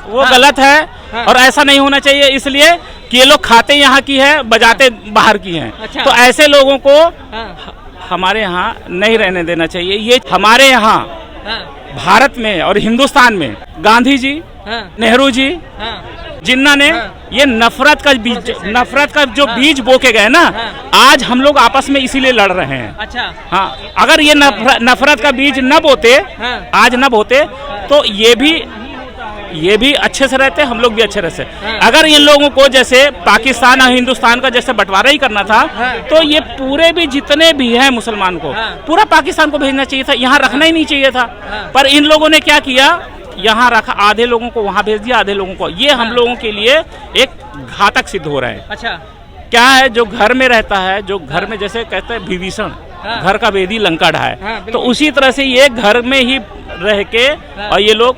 वो गलत है और ऐसा नहीं होना चाहिए, इसलिए कि ये लोग खाते यहाँ की है, बजाते बाहर की हैं। अच्छा। तो ऐसे लोगों को हमारे यहाँ नहीं रहने देना चाहिए। ये हमारे यहाँ भारत में और हिंदुस्तान में गांधी जी, नेहरू जी, जिन्ना ने ये नफरत का जो बीज बो के गए ना, आज हम लोग आपस में इसीलिए लड़ रहे हैं। अच्छा। हाँ, अगर ये नफरत का बीज न बोते, आज न बोते, तो ये भी अच्छे से रहते, हम लोग भी अच्छे रहते। अगर इन लोगों को जैसे पाकिस्तान और हिंदुस्तान का जैसे बंटवारा ही करना था, तो ये पूरे भी जितने भी हैं मुसलमान को पूरा पाकिस्तान को भेजना चाहिए था, यहाँ रखना ही नहीं चाहिए था। पर इन लोगों ने क्या किया, यहाँ रखा, आधे लोगों को वहाँ भेज दिया, आधे लोगों को। ये हम लोगों के लिए एक घातक सिद्ध हो रहा है। अच्छा। क्या है, जो घर में रहता है, जो घर में जैसे कहते हैं विभीषण, घर का वेदी लंका ढाए, तो उसी तरह से ये घर में ही रह के और ये लोग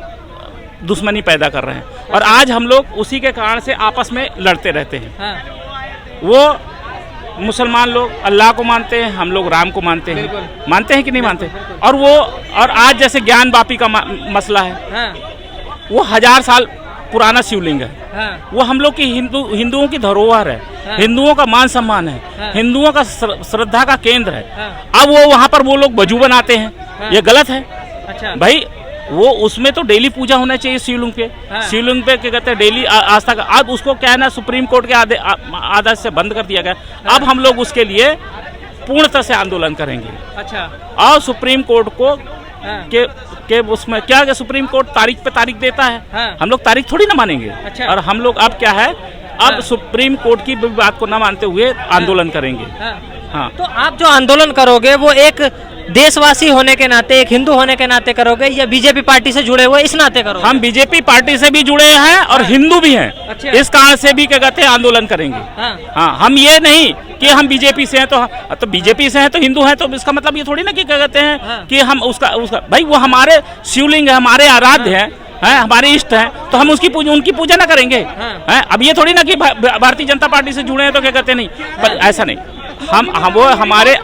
दुश्मनी पैदा कर रहे हैं। और आज हम लोग उसी के कारण से आपस में लड़ते रहते हैं। वो मुसलमान लोग अल्लाह को मानते हैं, हम लोग राम को मानते हैं। मानते हैं कि नहीं मानते? और आज जैसे ज्ञान वापी का मसला है, वो 1000 साल पुराना शिवलिंग है। वो हम लोग की हिंदुओं की धरोहर है, हिंदुओं का मान सम्मान है, हिंदुओं का श्रद्धा का केंद्र है। अब वो वहाँ पर वो लोग वजू बनाते हैं, ये गलत है। अच्छा। भाई वो उसमें तो डेली पूजा होना चाहिए शिवलिंग पे। शिवलिंग पे क्या कहते हैं, डेली आस्था का। आज उसको क्या है ना, सुप्रीम कोर्ट के आदेश से बंद कर दिया गया। अब हम लोग उसके लिए पूर्णतः से आंदोलन करेंगे। अच्छा। और सुप्रीम कोर्ट को के उसमें क्या है, सुप्रीम कोर्ट तारीख पे तारीख देता है, हम लोग तारीख थोड़ी ना मानेंगे। अच्छा। और हम लोग अब क्या है, अब सुप्रीम कोर्ट की बात को न मानते हुए आंदोलन करेंगे। हाँ। तो आप जो आंदोलन करोगे वो एक देशवासी होने के नाते, एक हिंदू होने के नाते करोगे, या बीजेपी पार्टी से जुड़े हुए इस नाते करोगे? हम बीजेपी पार्टी से भी जुड़े हैं और हिंदू भी हैं। अच्छा। इस कारण से भी क्या कहते हैं, आंदोलन करेंगे। हाँ, हम ये नहीं कि हम बीजेपी से हैं तो बीजेपी से हैं तो हिंदू हैं, तो इसका मतलब ये थोड़ी ना कि क्या कहते हैं कि हम उसका भाई वो हमारे शिवलिंग है, हमारे आराध्य हैं, हमारे इष्ट हैं, तो हम उनकी पूजा ना करेंगे। अब ये थोड़ी ना कि भारतीय जनता पार्टी से जुड़े हैं तो क्या कहते नहीं, पर ऐसा नहीं। हम वो हमारे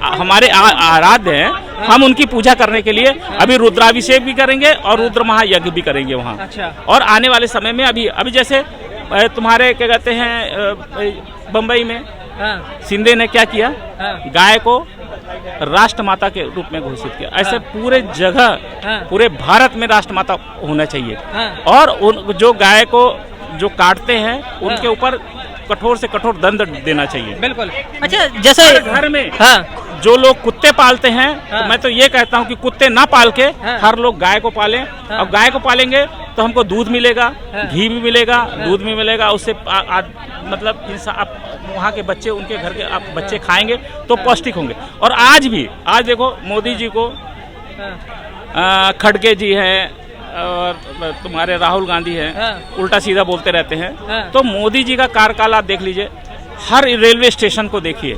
आराध्य हैं, हम उनकी पूजा करने के लिए अभी रुद्राभिषेक भी करेंगे और रुद्र महायज्ञ भी करेंगे वहाँ। अच्छा। और आने वाले समय में अभी जैसे तुम्हारे क्या कहते हैं बम्बई में शिंदे ने क्या किया, गाय को राष्ट्रमाता के रूप में घोषित किया। ऐसे पूरे जगह, पूरे भारत में राष्ट्रमाता होना चाहिए। और जो गाय को जो काटते हैं उनके ऊपर कठोर से कठोर दंड देना चाहिए। बिल्कुल। अच्छा, जैसे घर में जो लोग कुत्ते पालते हैं, तो मैं तो ये कहता हूँ कि कुत्ते ना पाल के हर लोग गाय को पालें। और गाय को पालेंगे तो हमको दूध मिलेगा, घी भी मिलेगा, दूध भी मिलेगा। उससे मतलब वहाँ के बच्चे, उनके घर के बच्चे खाएंगे तो पौष्टिक होंगे। और आज देखो मोदी जी को खड़गे जी हैं और तुम्हारे राहुल गांधी हैं, उल्टा सीधा बोलते रहते हैं। तो मोदी जी का कार्यकाल आप देख लीजिए, हर रेलवे स्टेशन को देखिए।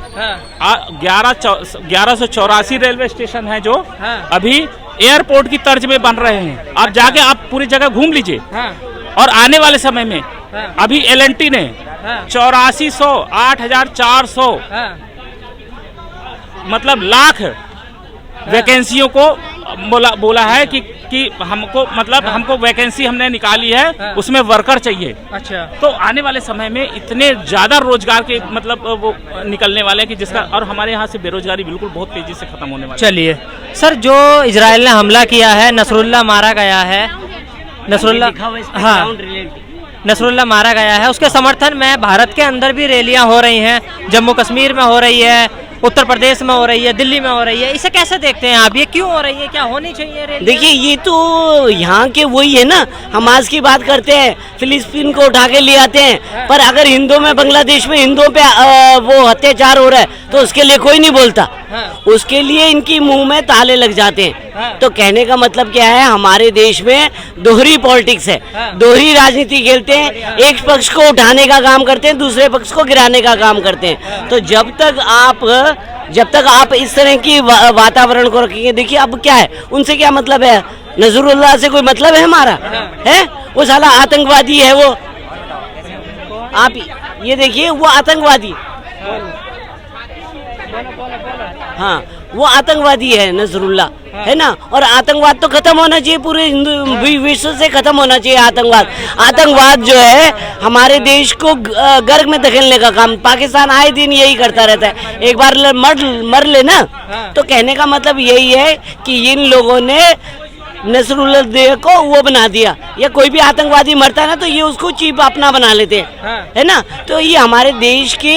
1184 रेलवे स्टेशन हैं जो अभी एयरपोर्ट की तर्ज में बन रहे हैं। आप जाके आप पूरी जगह घूम लीजिए। और आने वाले समय में अभी LNT ने 8400 मतलब लाख वैकेंसियों को बोला है कि हमको वैकेंसी हमने निकाली है, उसमें वर्कर चाहिए। अच्छा। तो आने वाले समय में इतने ज्यादा रोजगार के मतलब वो निकलने वाले हैं कि जिसका, और हमारे यहाँ से बेरोजगारी बिल्कुल बहुत तेजी से खत्म होने वाली है। चलिए सर, जो इजराइल ने हमला किया है, नसरुल्लाह मारा गया है, नसरुल्लाह मारा गया है, उसके समर्थन में भारत के अंदर भी रैलियां हो रही हैं, जम्मू कश्मीर में हो रही है, उत्तर प्रदेश में हो रही है, दिल्ली में हो रही है। इसे कैसे देखते हैं आप, ये क्यों हो रही है, क्या होनी चाहिए रैली? देखिए, ये तो यहाँ के वही है ना, हमास की बात करते हैं, फिलिस्तीन को उठा के ले आते हैं, पर अगर हिंदुओं में, बांग्लादेश में हिंदुओं पे वो अत्याचार हो रहा है तो उसके लिए कोई नहीं बोलता। उसके लिए इनकी मुंह में ताले लग जाते हैं। तो कहने का मतलब क्या है, हमारे देश में दोहरी पॉलिटिक्स है, दोहरी राजनीति खेलते हैं। एक पक्ष को उठाने का काम करते हैं, दूसरे पक्ष को गिराने का काम करते हैं। तो जब तक आप इस तरह की वातावरण को रखेंगे, देखिए अब क्या है, उनसे क्या मतलब है, नजरुल्लाह से कोई मतलब है हमारा? है वो साला आतंकवादी है वो। आप ये देखिए, वो आतंकवादी। हाँ, वो आतंकवादी है नसरुल्ला, है ना। और आतंकवाद तो खत्म होना चाहिए, पूरे हिंदू विश्व से खत्म होना चाहिए आतंकवाद। आतंकवाद जो है हमारे देश को गर्क में धकेलने का काम पाकिस्तान आए दिन यही करता रहता है। एक बार मर लेना तो कहने का मतलब यही है कि इन लोगों ने नसरुल्लाह को वो बना दिया, या कोई भी आतंकवादी मरता है ना तो ये उसको चीफ अपना बना लेते हैं, है ना। तो ये हमारे देश के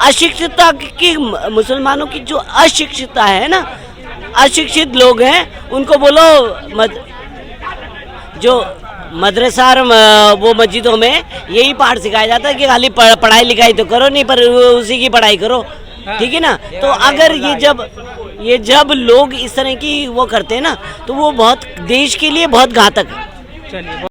अशिक्षितता की, मुसलमानों की जो अशिक्षितता है ना, अशिक्षित लोग हैं उनको बोलो जो मदरसा और वो मस्जिदों में यही पाठ सिखाया जाता है कि खाली पढ़ाई लिखाई तो करो नहीं, पर उसी की पढ़ाई करो, ठीक है ना। तो अगर ये जब लोग इस तरह की वो करते हैं ना तो वो बहुत देश के लिए बहुत घातक है।